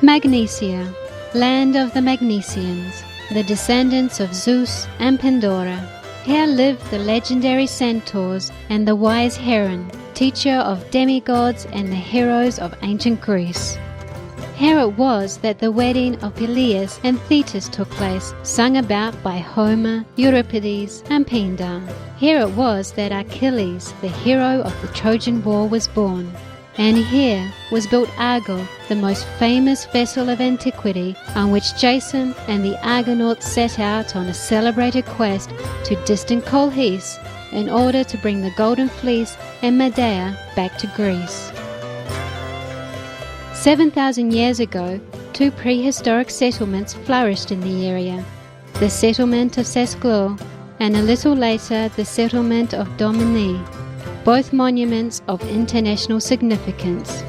Magnesia, land of the Magnesians, the descendants of Zeus and Pandora. Here lived the legendary centaurs and the wise heron, teacher of demigods and the heroes of ancient Greece. Here it was that the wedding of Milies and Thetis took place, sung about by Homer, Euripides and Pindar. Here it was that Achilles, the hero of the Trojan War, was born. And here was built Argo, the most famous vessel of antiquity, on which Jason and the Argonauts set out on a celebrated quest to distant Colchis in order to bring the Golden Fleece and Medea back to Greece. 7,000 years ago, two prehistoric settlements flourished in the area, the settlement of Sesclor and a little later the settlement of Domini, both monuments of international significance.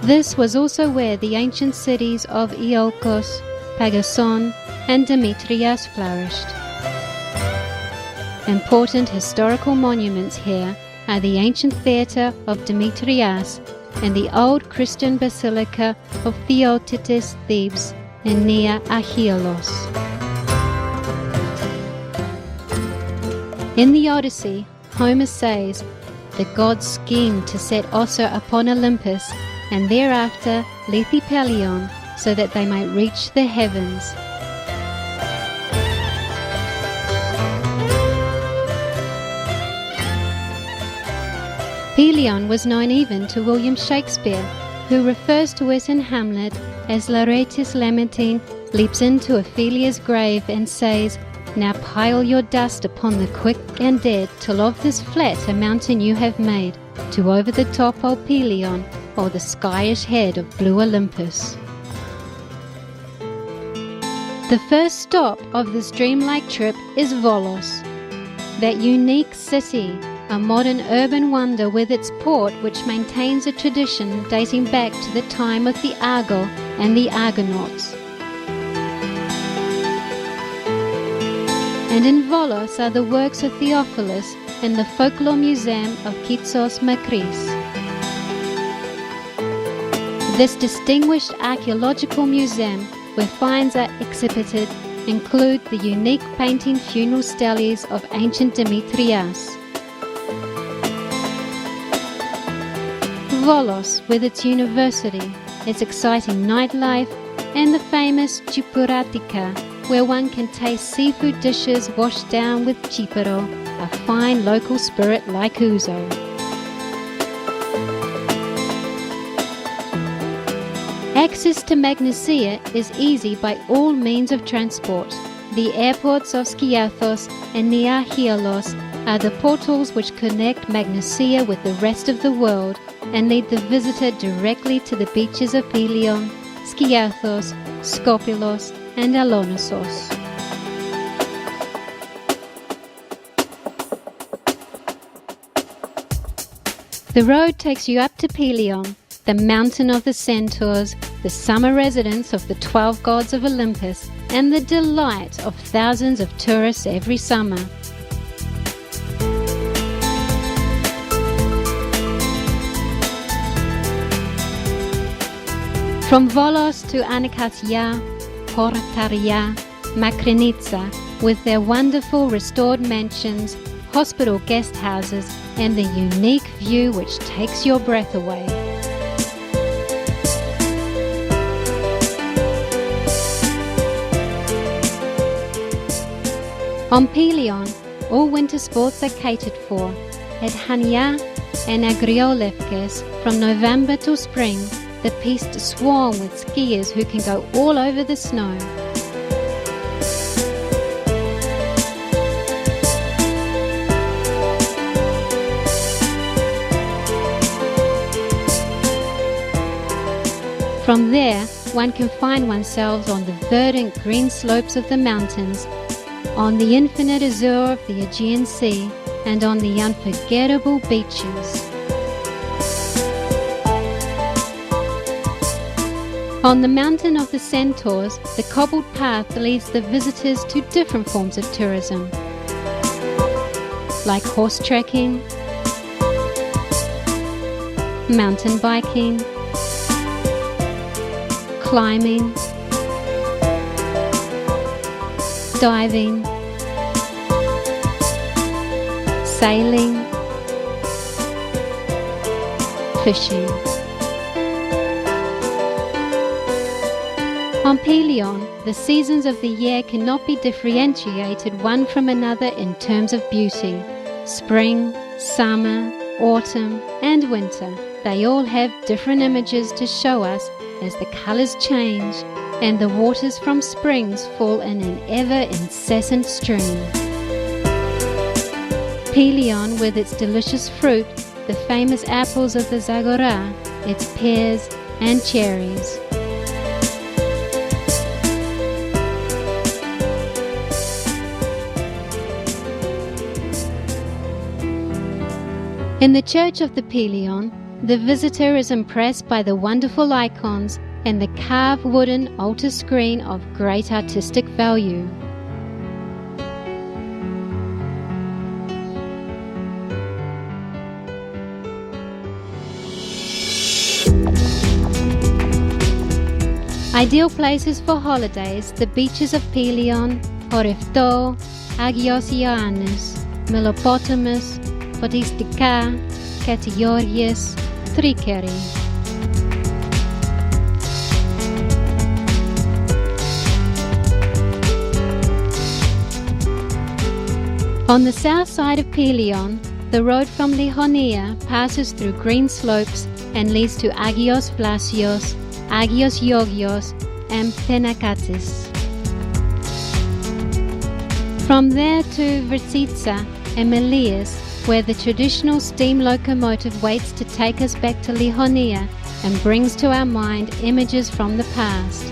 This was also where the ancient cities of Iolcos, Pagason and Demetrias flourished. Important historical monuments here are the ancient theatre of Demetrias and the old Christian basilica of Theotitis Thebes and near Acheloos. In the Odyssey, Homer says, the gods schemed to set Ossa upon Olympus and thereafter Lethe Pelion so that they might reach the heavens. Pelion was known even to William Shakespeare, who refers to it in Hamlet as Laertes Lamartine leaps into Ophelia's grave and says, now pile your dust upon the quick and dead, till of this flat a mountain you have made, to over the top old Pelion, or the skyish head of blue Olympus. The first stop of this dreamlike trip is Volos, that unique city, a modern urban wonder with its port which maintains a tradition dating back to the time of the Argo and the Argonauts. And in Volos are the works of Theophilus in the Folklore Museum of Kitsos Makris. This distinguished archaeological museum, where finds are exhibited, include the unique painting funeral steles of ancient Demetrias. Volos, with its university, its exciting nightlife, and the famous Chipuratica, where one can taste seafood dishes washed down with chipero, a fine local spirit like ouzo. Access to Magnesia is easy by all means of transport. The airports of Skiathos and Niachialos are the portals which connect Magnesia with the rest of the world and lead the visitor directly to the beaches of Pelion, Skiathos, Skopilos and Alonissos. The road takes you up to Pelion, the mountain of the centaurs, the summer residence of the 12 gods of Olympus, and the delight of thousands of tourists every summer. From Volos to Anakasia, Portaria, Makrinitsa, with their wonderful restored mansions, hospital guest houses, and the unique view which takes your breath away. On Pelion, all winter sports are catered for. At Hania and Agriolefkes, from November till spring, the pistes swarm with skiers who can go all over the snow. From there, one can find oneself on the verdant green slopes of the mountains, on the infinite azure of the Aegean Sea, and on the unforgettable beaches. On the mountain of the Centaurs, the cobbled path leads the visitors to different forms of tourism, like horse trekking, mountain biking, climbing, diving, sailing, fishing. On Pelion, the seasons of the year cannot be differentiated one from another in terms of beauty. Spring, summer, autumn, and winter, they all have different images to show us as the colors change and the waters from springs fall in an ever-incessant stream. Pelion, with its delicious fruit, the famous apples of the Zagora, its pears and cherries. In the church of the Pelion, the visitor is impressed by the wonderful icons and the carved wooden altar screen of great artistic value. Ideal places for holidays, the beaches of Pelion, Horefto, Agios Ioannis, Melopotamus, Podistika, Katiorius, Trikeri. On the south side of Pelion, the road from Lihonia passes through green slopes and leads to Agios Vlasios, Agios Yogios, and Penakatis. From there to Vritsitsa and Milies, where the traditional steam locomotive waits to take us back to Lihonia and brings to our mind images from the past.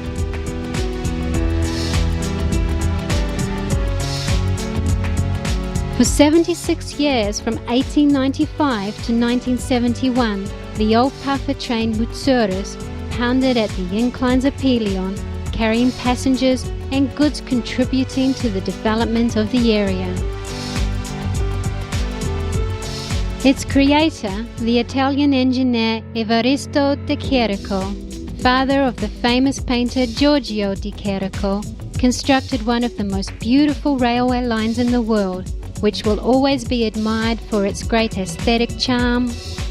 For 76 years, from 1895 to 1971, the old puffer train Mutsurus pounded at the inclines of Pelion, carrying passengers and goods contributing to the development of the area. Its creator, the Italian engineer Evaristo de Cherico, father of the famous painter Giorgio de Cherico, constructed one of the most beautiful railway lines in the world, which will always be admired for its great aesthetic charm,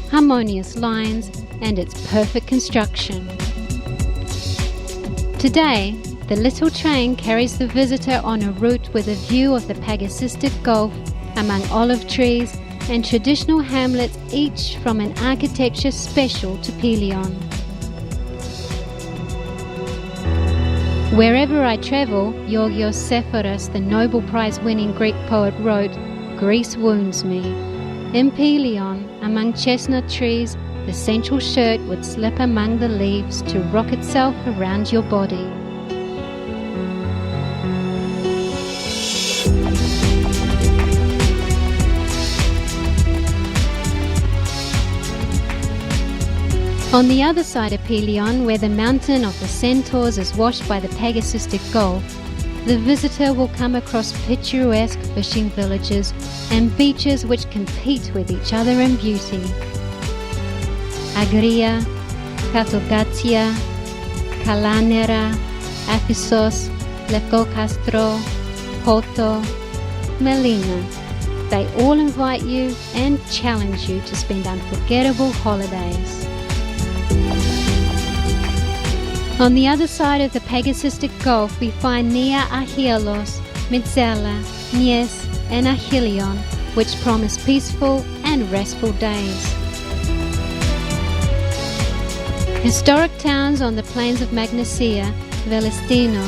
harmonious lines, and its perfect construction. Today, the little train carries the visitor on a route with a view of the Pagasistic Gulf among olive trees and traditional hamlets, each from an architecture special to Pelion. Wherever I travel, Georgios Sepphoris, the Nobel Prize-winning Greek poet, wrote, "Greece wounds me." In Pelion, among chestnut trees, the central shirt would slip among the leaves to rock itself around your body. On the other side of Pelion, where the mountain of the Centaurs is washed by the Pagasistic Gulf, the visitor will come across picturesque fishing villages and beaches which compete with each other in beauty. Agria, Katogatia, Kalanera, Aphissos, Lefkokastro, Poto, Melina. They all invite you and challenge you to spend unforgettable holidays. On the other side of the Pagasistic Gulf, we find Nia Achielos, Mitzela, Nies, and Achilion, which promise peaceful and restful days. Historic towns on the plains of Magnesia, Velestino,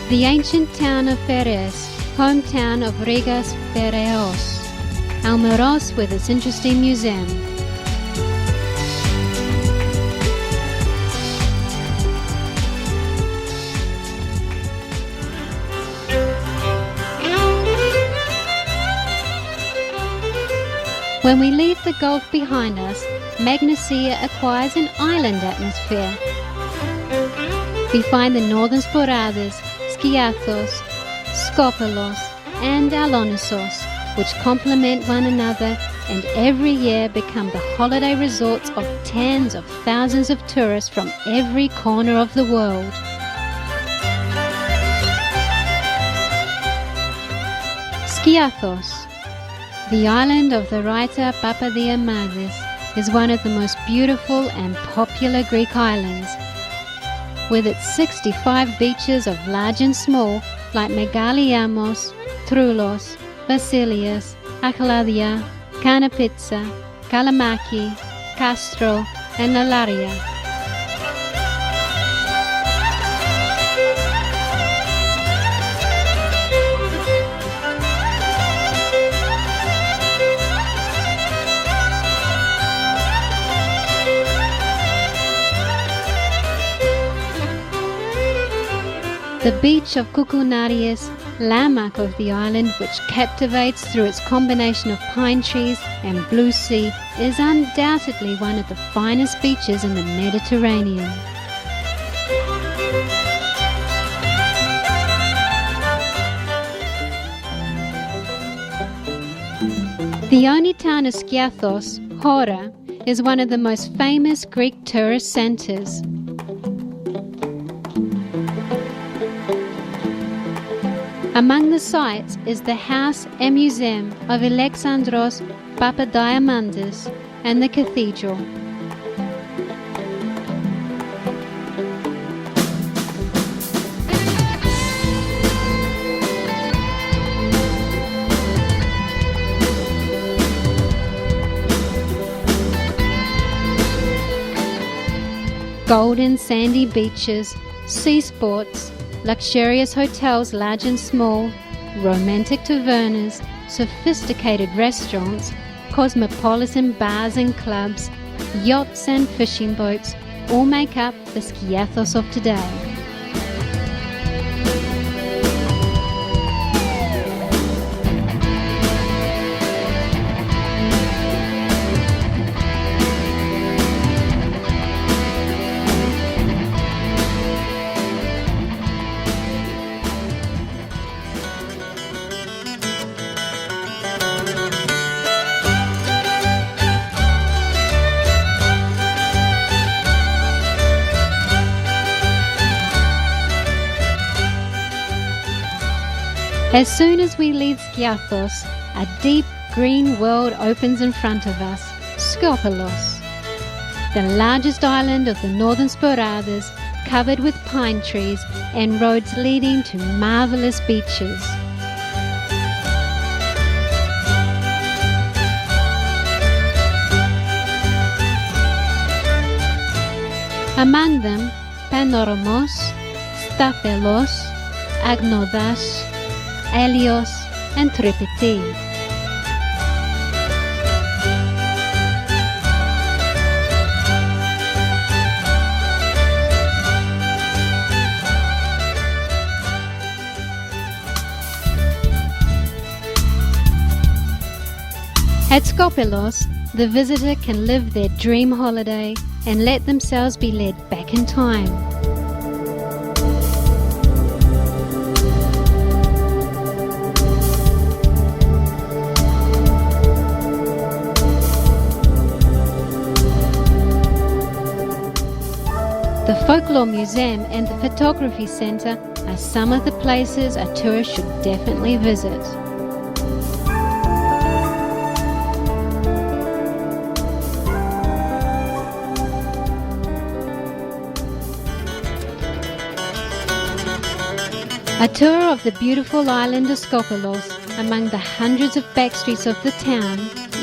the ancient town of Pheres, hometown of Regas Phereos, Almeros with its interesting museum. When we leave the Gulf behind us, Magnesia acquires an island atmosphere. We find the northern Sporades, Skiathos, Skopelos, and Alonissos, which complement one another and every year become the holiday resorts of tens of thousands of tourists from every corner of the world. Skiathos. The island of the writer Papadiamandis is one of the most beautiful and popular Greek islands. With its 65 beaches of large and small, like Megaliamos, Trullos, Vasilias, Achladia, Kanapitsa, Kalamaki, Castro, and Alaria. The beach of Koukounarias, landmark of the island which captivates through its combination of pine trees and blue sea, is undoubtedly one of the finest beaches in the Mediterranean. The only town of Skiathos, Hora, is one of the most famous Greek tourist centers. Among the sights is the house and museum of Alexandros Papadiamandis and the cathedral. Golden sandy beaches, sea sports, luxurious hotels large and small, romantic tavernas, sophisticated restaurants, cosmopolitan bars and clubs, yachts and fishing boats all make up the Skiathos of today. As soon as we leave Skiathos, a deep green world opens in front of us, Skopelos, the largest island of the northern Sporades, covered with pine trees and roads leading to marvelous beaches. Among them, Panormos, Staphelos, Agnodas, Helios, and Tripiti. At Skopelos, the visitor can live their dream holiday and let themselves be led back in time. The Folklore Museum and the Photography Centre are some of the places a tourist should definitely visit. A tour of the beautiful island of Skopelos, among the hundreds of backstreets of the town,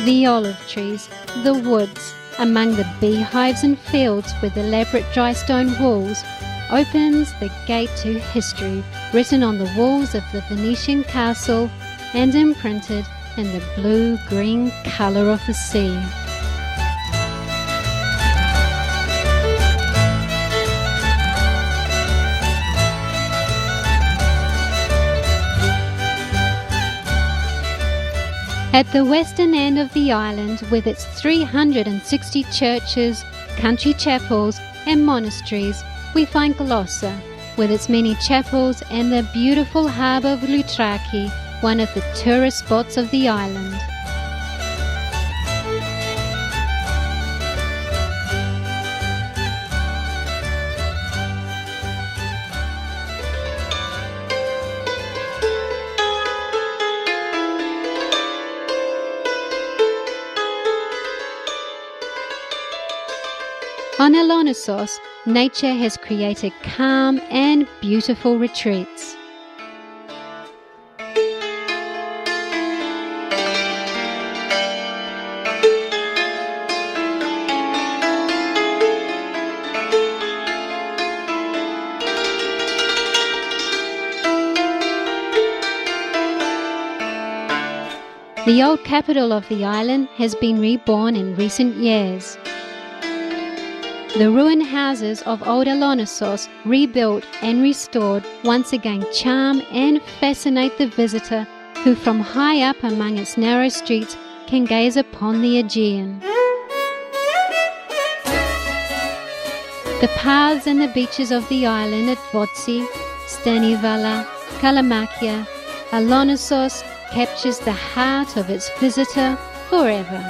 the olive trees, the woods, among the beehives and fields with elaborate dry stone walls, opens the gate to history, written on the walls of the Venetian castle and imprinted in the blue-green colour of the sea. At the western end of the island, with its 360 churches, country chapels and monasteries, we find Glossa, with its many chapels, and the beautiful harbour of Loutraki, one of the tourist spots of the island. On Alonissos, nature has created calm and beautiful retreats. The old capital of the island has been reborn in recent years. The ruined houses of old Alonissos, rebuilt and restored, once again charm and fascinate the visitor who from high up among its narrow streets can gaze upon the Aegean. The paths and the beaches of the island at Votsi, Stanivala, Kalamakia, Alonissos captures the heart of its visitor forever.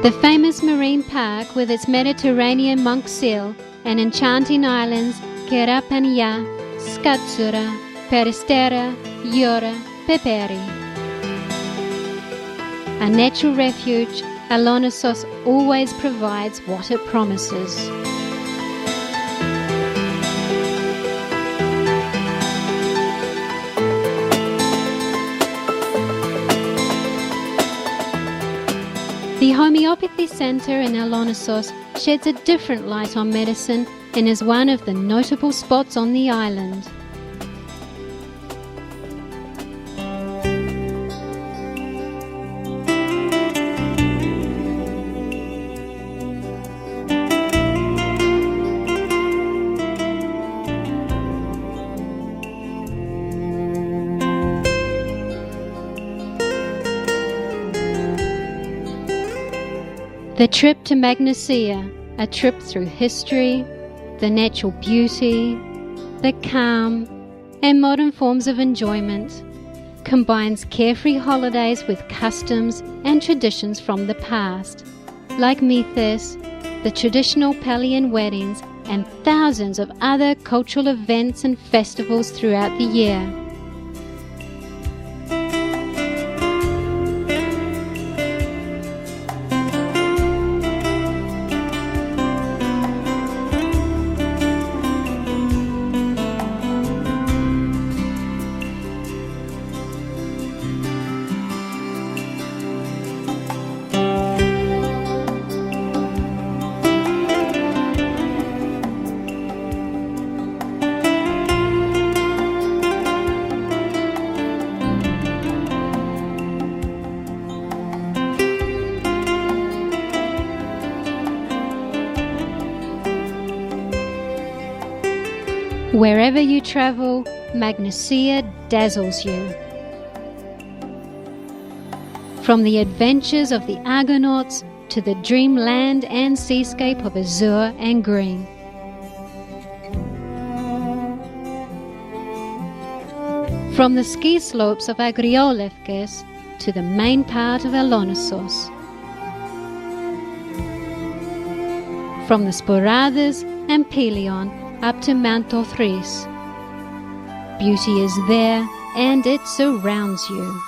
The famous marine park with its Mediterranean monk seal and enchanting islands Kerapania, Skatsura, Peristera, Yura, Peperi. A natural refuge, Alonissos always provides what it promises. The Homeopathy Centre in Alonissos sheds a different light on medicine and is one of the notable spots on the island. The trip to Magnesia, a trip through history, the natural beauty, the calm, and modern forms of enjoyment, combines carefree holidays with customs and traditions from the past, like Mythos, the traditional Pelion weddings, and thousands of other cultural events and festivals throughout the year. Wherever you travel, Magnesia dazzles you. From the adventures of the Argonauts to the dreamland and seascape of azure and green. From the ski slopes of Agriolefkes to the main part of Alonissos. From the Sporadas and Pelion up to Mount Othris. Beauty is there and it surrounds you.